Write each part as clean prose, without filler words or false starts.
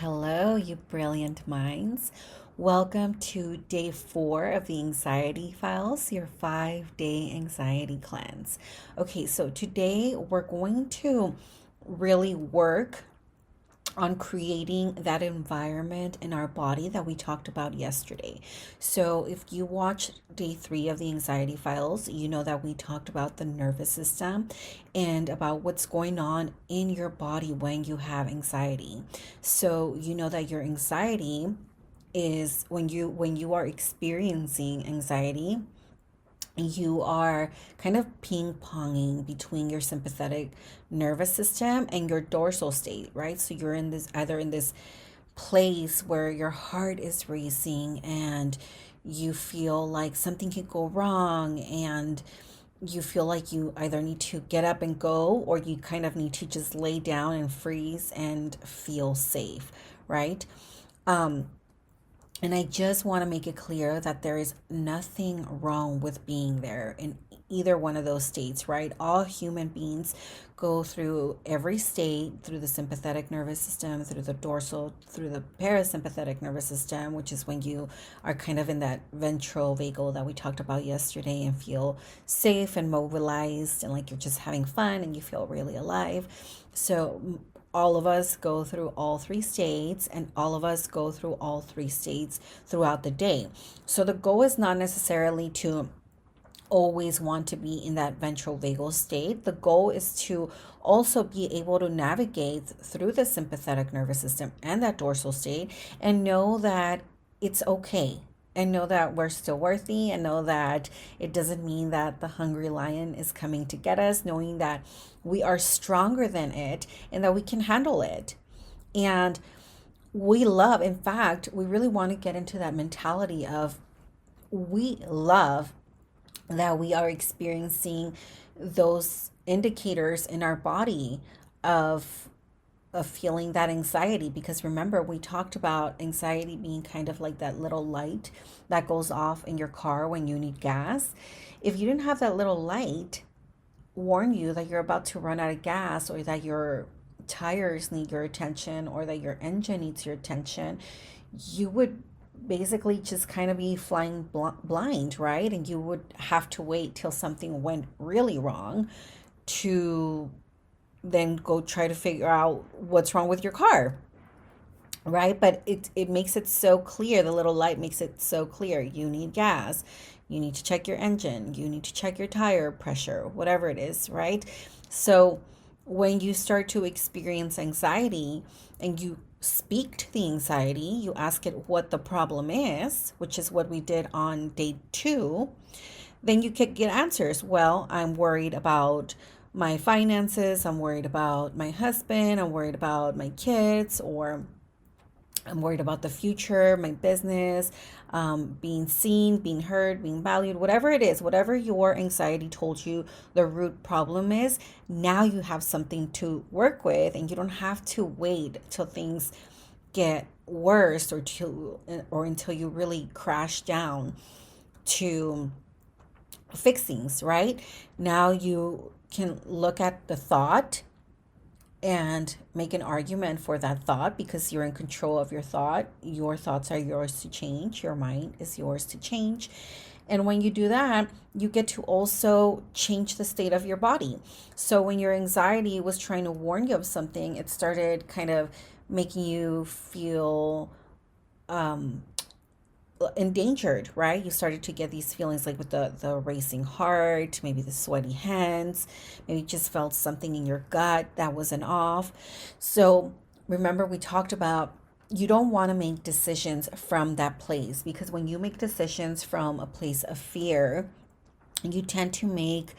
Hello, you brilliant minds. Welcome to day 4 of the Anxiety Files, your 5-day anxiety cleanse. Okay, so today we're going to really work on creating that environment in our body that we talked about yesterday. So, if you watched day 3 of the anxiety files, you know that we talked about the nervous system and about what's going on in your body when you have anxiety. So, you know that your anxiety is when you are experiencing anxiety, you are kind of ping ponging between your sympathetic nervous system and your dorsal state, right? So you're in this either in this place where your heart is racing and you feel like something could go wrong, and you feel like you either need to get up and go, or you kind of need to just lay down and freeze and feel safe, right? Um, and I just want to make it clear that there is nothing wrong with being there in either one of those states, right? All human beings go through every state, through the sympathetic nervous system, through the dorsal, through the parasympathetic nervous system, which is when you are kind of in that ventral vagal that we talked about yesterday and feel safe and mobilized and like you're just having fun and you feel really alive. So all of us go through all three states, and all of us go through all three states throughout the day. So the goal is not necessarily to always want to be in that ventral vagal state. The goal is to also be able to navigate through the sympathetic nervous system and that dorsal state and know that it's okay, and know that we're still worthy, and know that it doesn't mean that the hungry lion is coming to get us, knowing that we are stronger than it and that we can handle it. And in fact, we really want to get into that mentality of we love that we are experiencing those indicators in our body of feeling that anxiety, because remember we talked about anxiety being kind of like that little light that goes off in your car when you need gas. If you didn't have that little light warn you that you're about to run out of gas, or that your tires need your attention, or that your engine needs your attention, you would basically just kind of be flying blind, right? And you would have to wait till something went really wrong to then go try to figure out what's wrong with your car, right? But it makes it so clear. The little light makes it so clear. You need gas. You need to check your engine. You need to check your tire pressure, whatever it is, right? So when you start to experience anxiety and you speak to the anxiety, you ask it what the problem is, which is what we did on day 2, then you could get answers. Well, I'm worried about my finances. I'm worried about my husband. I'm worried about my kids, or I'm worried about the future, my business, being seen, being heard, being valued, whatever it is, whatever your anxiety told you the root problem is. Now you have something to work with, and you don't have to wait till things get worse, or until you really crash down to fixings, right? Now you can look at the thought and make an argument for that thought, because you're in control of your thought. Your thoughts are yours to change. Your mind is yours to change. And when you do that, you get to also change the state of your body. So when your anxiety was trying to warn you of something, it started kind of making you feel endangered, right? You started to get these feelings like with the racing heart, maybe the sweaty hands, maybe you just felt something in your gut that wasn't off. So remember, we talked about you don't want to make decisions from that place, because when you make decisions from a place of fear, you tend to make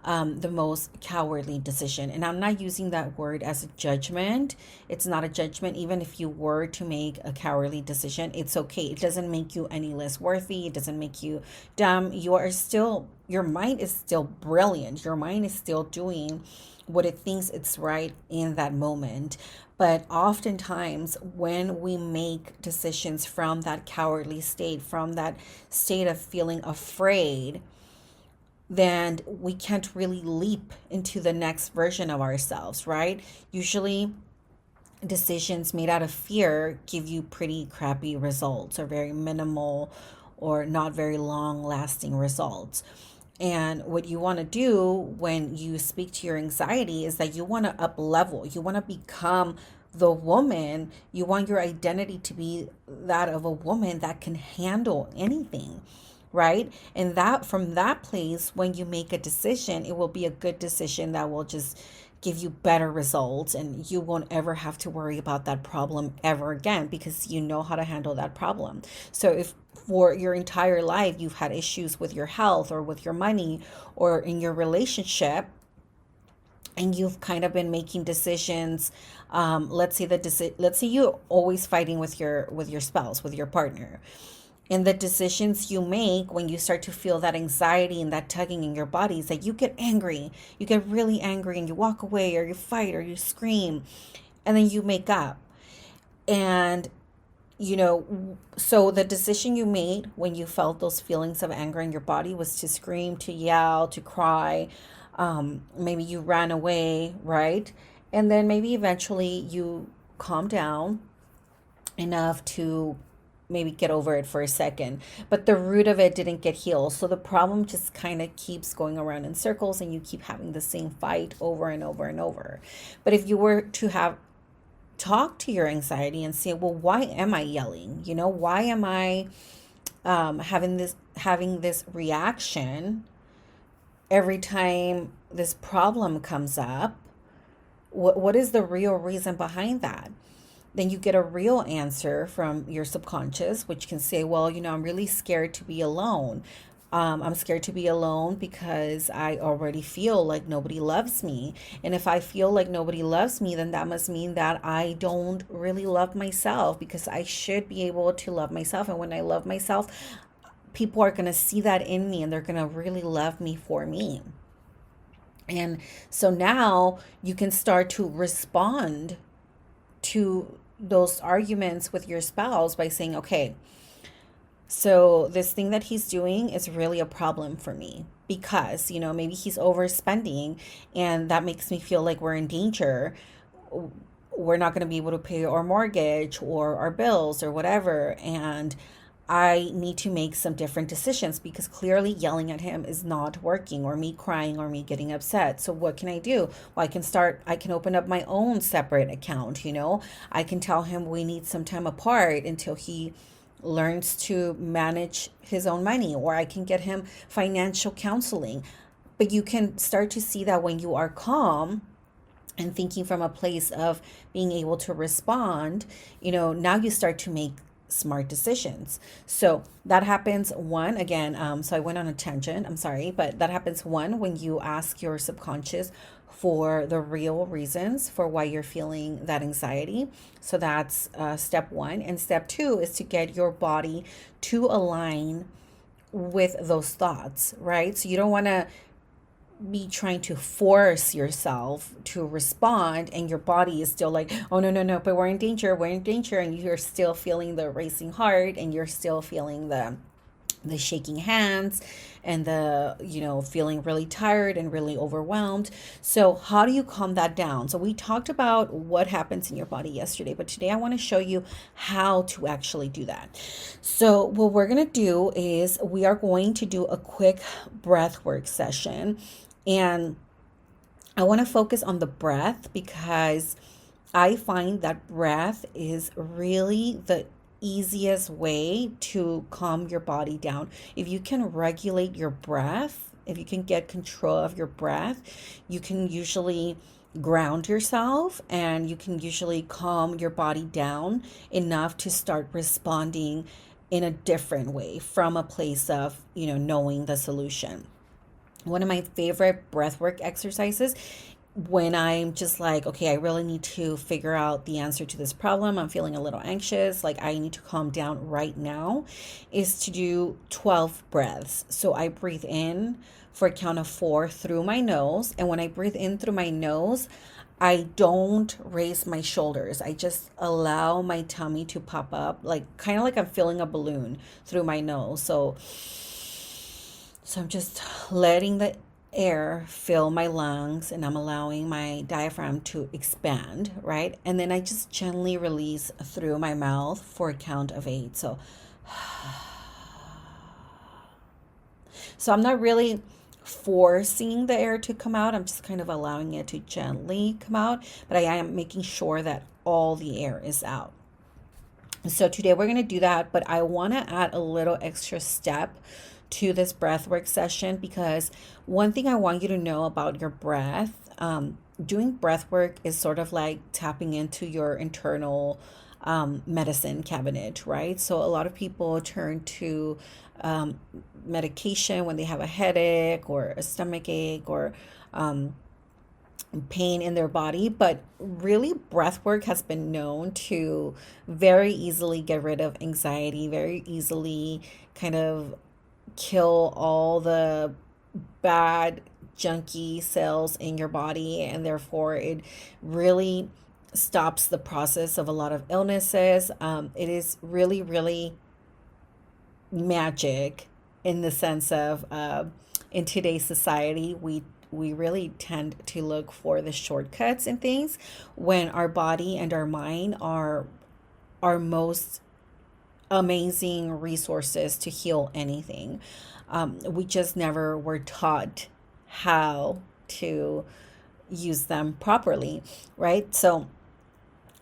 the most cowardly decision. And I'm not using that word as a judgment. It's not a judgment. Even if you were to make a cowardly decision, it's okay. It doesn't make you any less worthy. It doesn't make you dumb. Your mind is still brilliant. Your mind is still doing what it thinks it's right in that moment. But oftentimes, when we make decisions from that cowardly state, from that state of feeling afraid, then we can't really leap into the next version of ourselves, right? Usually decisions made out of fear give you pretty crappy results, or very minimal or not very long lasting results. And what you want to do when you speak to your anxiety is that you want to up level. You want to become the woman. You want your identity to be that of a woman that can handle anything, right? And that from that place, when you make a decision, it will be a good decision that will just give you better results, and you won't ever have to worry about that problem ever again because you know how to handle that problem. So if for your entire life you've had issues with your health or with your money or in your relationship, and you've kind of been making decisions, let's say you're always fighting with your spouse, with your partner, and the decisions you make when you start to feel that anxiety and that tugging in your body is that you get angry, you get really angry, and you walk away or you fight or you scream, and then you make up. And so the decision you made when you felt those feelings of anger in your body was to scream, to yell, to cry. Maybe you ran away, right? And then maybe eventually you calm down enough to maybe get over it for a second, but the root of it didn't get healed. So the problem just kind of keeps going around in circles, and you keep having the same fight over and over and over. But if you were to have talk to your anxiety and say, well, why am I yelling? Why am I having this reaction every time this problem comes up? What is the real reason behind that? Then you get a real answer from your subconscious, which can say, well, I'm really scared to be alone. I'm scared to be alone because I already feel like nobody loves me. And if I feel like nobody loves me, then that must mean that I don't really love myself, because I should be able to love myself. And when I love myself, people are going to see that in me, and they're going to really love me for me. And so now you can start to respond to those arguments with your spouse by saying, okay, so this thing that he's doing is really a problem for me because, maybe he's overspending, and that makes me feel like we're in danger. We're not going to be able to pay our mortgage or our bills or whatever. And I need to make some different decisions because clearly yelling at him is not working, or me crying or me getting upset. So what can I do? Well, I can open up my own separate account. I can tell him we need some time apart until he learns to manage his own money, or I can get him financial counseling. But you can start to see that when you are calm and thinking from a place of being able to respond, now you start to make smart decisions. So that happens one, again, so I went on a tangent, I'm sorry, but that happens one when you ask your subconscious for the real reasons for why you're feeling that anxiety. So that's step one. And step two is to get your body to align with those thoughts, right? So you don't want to be trying to force yourself to respond, and your body is still like, oh, no, no, no, but we're in danger, and you're still feeling the racing heart, and you're still feeling the shaking hands, and the feeling really tired and really overwhelmed. So how do you calm that down? So we talked about what happens in your body yesterday, but today I want to show you how to actually do that. So what we're going to do is we are going to do a quick breath work session, and I want to focus on the breath because I find that breath is really the easiest way to calm your body down. If you can regulate your breath, if you can get control of your breath, you can usually ground yourself, and you can usually calm your body down enough to start responding in a different way from a place of, knowing the solution. One of my favorite breathwork exercises, when I'm just like, okay, I really need to figure out the answer to this problem, I'm feeling a little anxious, like I need to calm down right now, is to do 12 breaths. So I breathe in for a count of 4 through my nose. And when I breathe in through my nose, I don't raise my shoulders. I just allow my tummy to pop up, like kind of like I'm filling a balloon through my nose. So I'm just letting the air fill my lungs and I'm allowing my diaphragm to expand, right? And then I just gently release through my mouth for a count of 8. So I'm not really forcing the air to come out. I'm just kind of allowing it to gently come out, but I am making sure that all the air is out. So today we're going to do that, but I want to add a little extra step to this breathwork session because one thing I want you to know about your breath, doing breath work is sort of like tapping into your internal medicine cabinet, right? So a lot of people turn to medication when they have a headache or a stomach ache or pain in their body, but really breath work has been known to very easily get rid of anxiety, very easily kind of kill all the bad junky cells in your body, and therefore it really stops the process of a lot of illnesses. It is really, really magic in the sense of in today's society, we really tend to look for the shortcuts and things when our body and our mind are our most amazing resources to heal anything. We just never were taught how to use them properly, right? So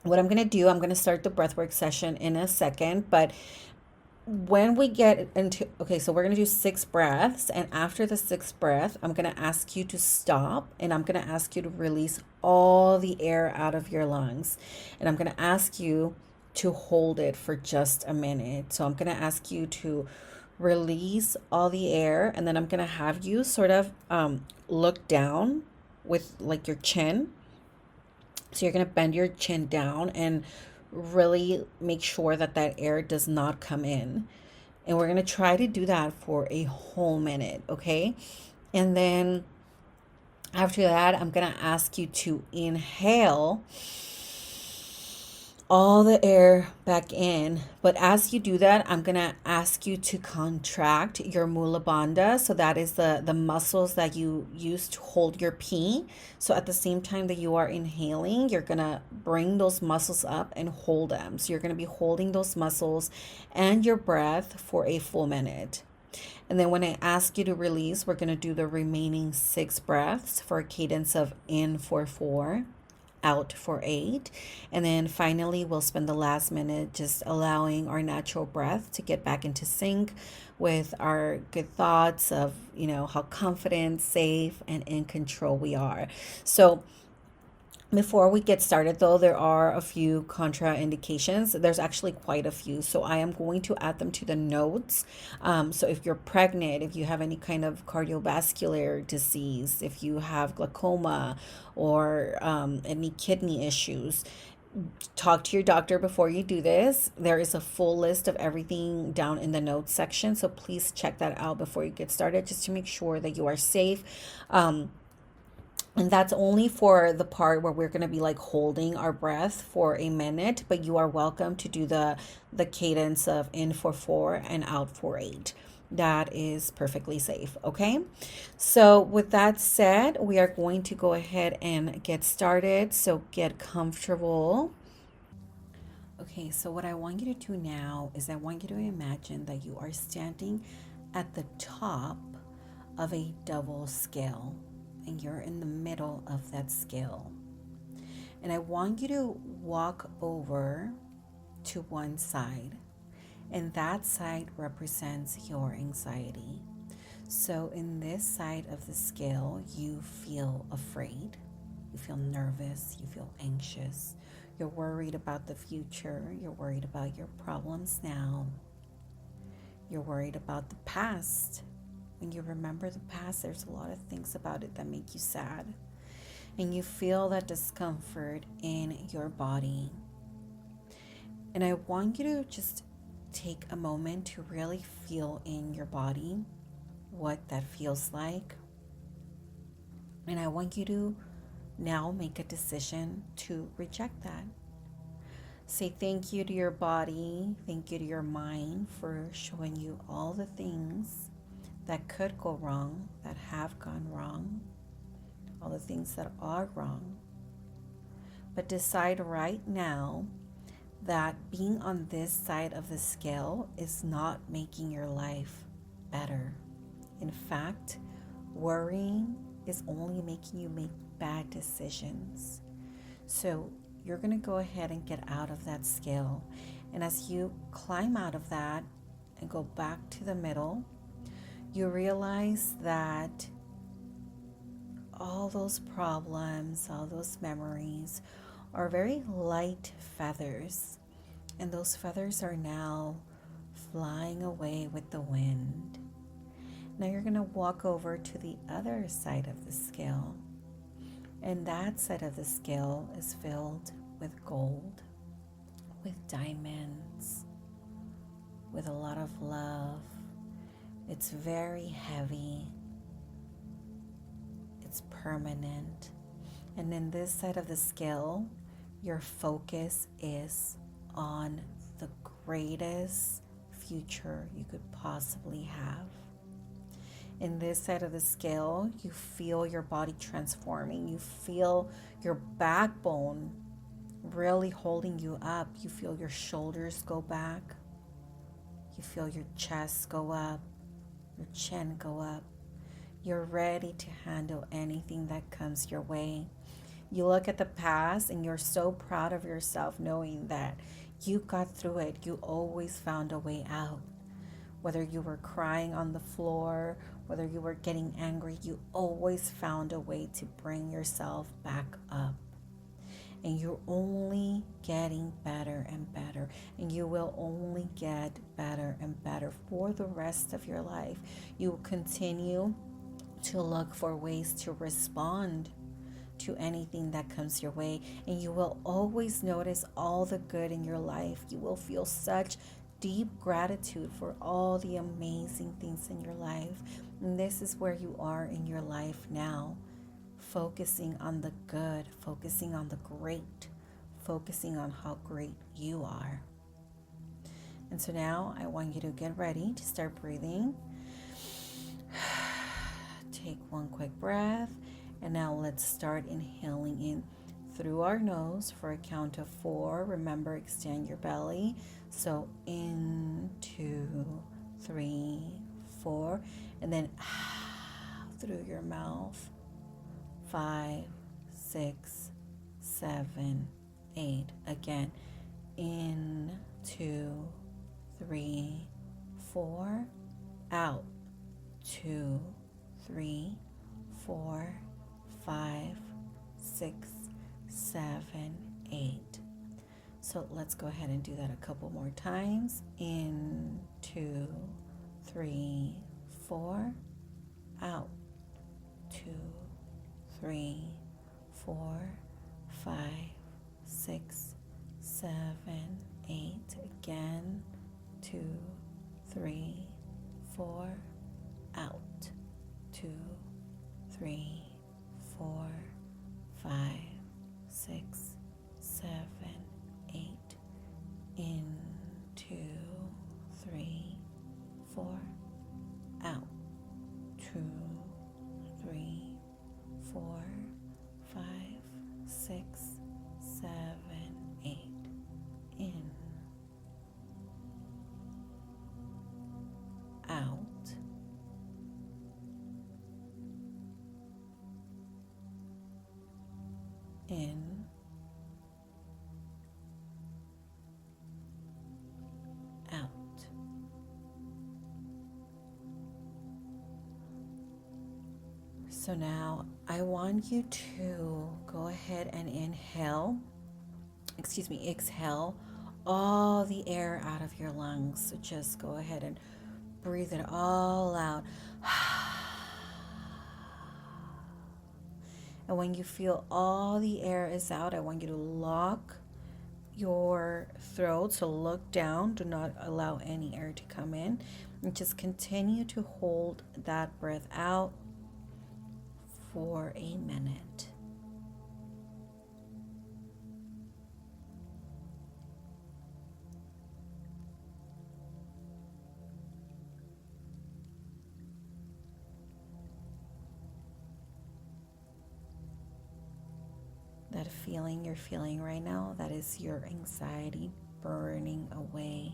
what I'm going to do, I'm going to start the breathwork session in a second, but when we get into, okay, so we're going to do 6 breaths, and after the 6th breath, I'm going to ask you to stop, and I'm going to ask you to release all the air out of your lungs, and I'm going to ask you to hold it for just a minute. So I'm going to ask you to release all the air, and then I'm going to have you sort of look down with like your chin. So you're going to bend your chin down and really make sure that that air does not come in. And we're going to try to do that for a whole minute, okay? And then after that, I'm going to ask you to inhale all the air back in. But as you do that, I'm going to ask you to contract your mula bandha. So that is the muscles that you use to hold your pee. So at the same time that you are inhaling, you're going to bring those muscles up and hold them. So you're going to be holding those muscles and your breath for a full minute. And then when I ask you to release, we're going to do the remaining 6 breaths for a cadence of in for 4, out for 8. And then finally, we'll spend the last minute just allowing our natural breath to get back into sync with our good thoughts of, how confident, safe, and in control we are. So before we get started, though, there are a few contraindications. There's actually quite a few, so I am going to add them to the notes. So if you're pregnant, if you have any kind of cardiovascular disease, if you have glaucoma or any kidney issues, talk to your doctor before you do this. There is a full list of everything down in the notes section, so please check that out before you get started, just to make sure that you are safe. And that's only for the part where we're going to be like holding our breath for a minute, but you are welcome to do the cadence of in for 4 and out for 8. That is perfectly safe, okay? So with that said, we are going to go ahead and get started. So get comfortable. Okay, so what I want you to do now is I want you to imagine that you are standing at the top of a double scale, and you're in the middle of that scale. And I want you to walk over to one side, and that side represents your anxiety. So in this side of the scale, you feel afraid, you feel nervous, you feel anxious, you're worried about the future, you're worried about your problems now, you're worried about the past. When you remember the past, there's a lot of things about it that make you sad. And you feel that discomfort in your body. And I want you to just take a moment to really feel in your body what that feels like. And I want you to now make a decision to reject that. Say thank you to your body, thank you to your mind for showing you all the things that could go wrong, that have gone wrong, all the things that are wrong. But decide right now that being on this side of the scale is not making your life better. In fact, worrying is only making you make bad decisions. So you're going to go ahead and get out of that scale. And as you climb out of that and go back to the middle, you realize that all those problems, all those memories are very light feathers. And those feathers are now flying away with the wind. Now you're going to walk over to the other side of the scale. And that side of the scale is filled with gold, with diamonds, with a lot of love. It's very heavy. It's permanent. And in this side of the scale, your focus is on the greatest future you could possibly have. In this side of the scale, you feel your body transforming. You feel your backbone really holding you up. You feel your shoulders go back. You feel your chest go up, your chin go up. You're ready to handle anything that comes your way. You look at the past and you're so proud of yourself knowing that you got through it. You always found a way out. Whether you were crying on the floor, whether you were getting angry, you always found a way to bring yourself back up. And you're only getting better and better. And you will only get better and better for the rest of your life. You will continue to look for ways to respond to anything that comes your way. And you will always notice all the good in your life. You will feel such deep gratitude for all the amazing things in your life. And this is where you are in your life now. Focusing on the good, focusing on the great, focusing on how great you are. And so now I want you to get ready to start breathing. Take one quick breath. And now let's start inhaling in through our nose for a count of 4. Remember, extend your belly. So in, 2, 3, 4. And then through your mouth. 5, 6, 7, 8. Again, in, 2, 3, 4. Out, 2, 3, 4, 5, 6, 7, 8. So let's go ahead and do that a couple more times. In, 2, 3, 4. Out, 2, 3, 4, 5, 6, 7, 8. Again, 2, 3, 4. Out, 2, 3, 4, 5, 6, 7, 8. In, 2, 3, 4. Out, 2, 3, 4, 5, 6, 7, 8. In, out, in, out. So now I want you to go ahead and exhale all the air out of your lungs. So just go ahead and breathe it all out. And when you feel all the air is out, I want you to lock your throat. So look down. Do not allow any air to come in. And just continue to hold that breath out for a minute. that feeling you're feeling right now, that is your anxiety burning away.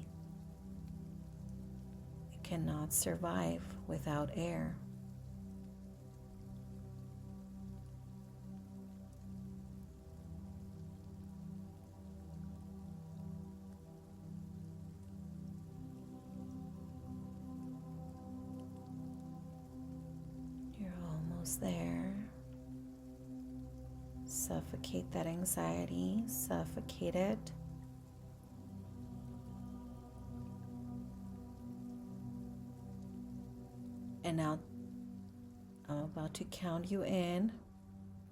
It cannot survive without air. You're almost there. Suffocate that anxiety, suffocate it. And now I'm about to count you in.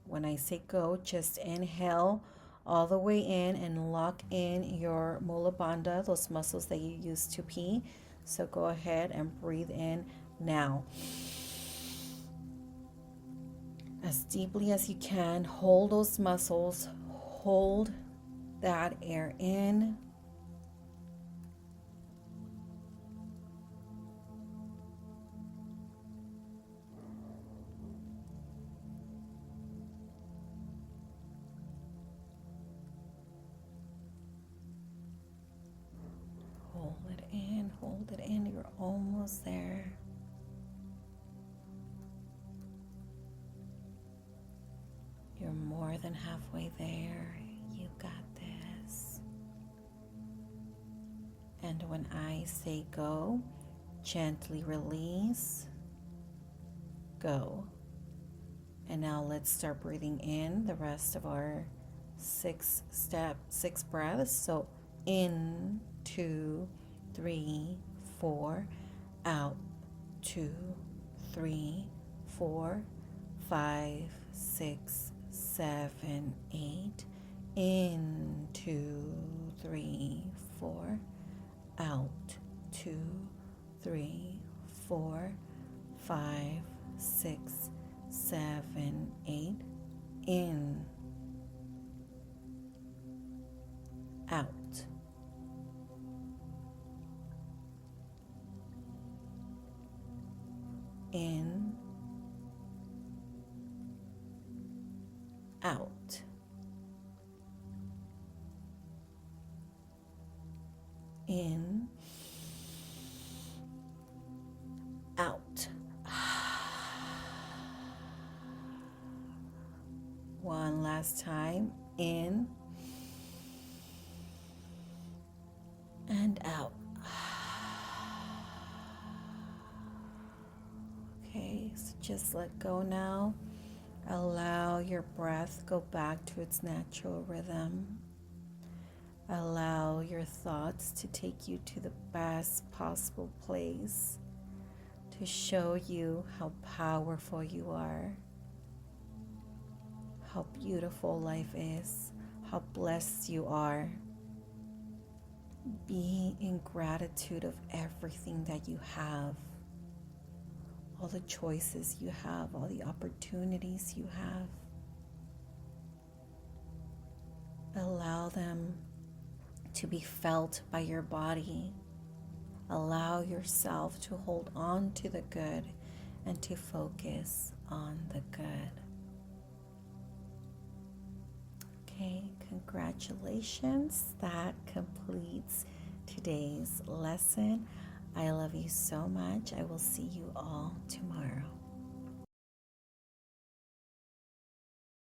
When I say go, just inhale all the way in and lock in your mula bandha, those muscles that you use to pee. So go ahead and breathe in now. As deeply as you can, hold those muscles, hold that air in. Hold it in, you're almost there. You're more than halfway there. You got this. And when I say go, gently release. Go. And now let's start breathing in the rest of our six breaths. So in, 2, 3, 4, out, 2, 3, 4, 5, 6, 7, 8, in, 2, 3, 4, out, 2, 3, 4, 5, 6, 7, 8, in, out. In, out. In, out. One last time. In and out. Okay, so just let go now. Allow your breath go back to its natural rhythm. Allow your thoughts to take you to the best possible place to show you how powerful you are, how beautiful life is, how blessed you are. Be in gratitude of everything that you have, all the choices you have, all the opportunities you have. Allow them to be felt by your body. Allow yourself to hold on to the good and to focus on the good. Okay, congratulations. That completes today's lesson. I love you so much. I will see you all tomorrow.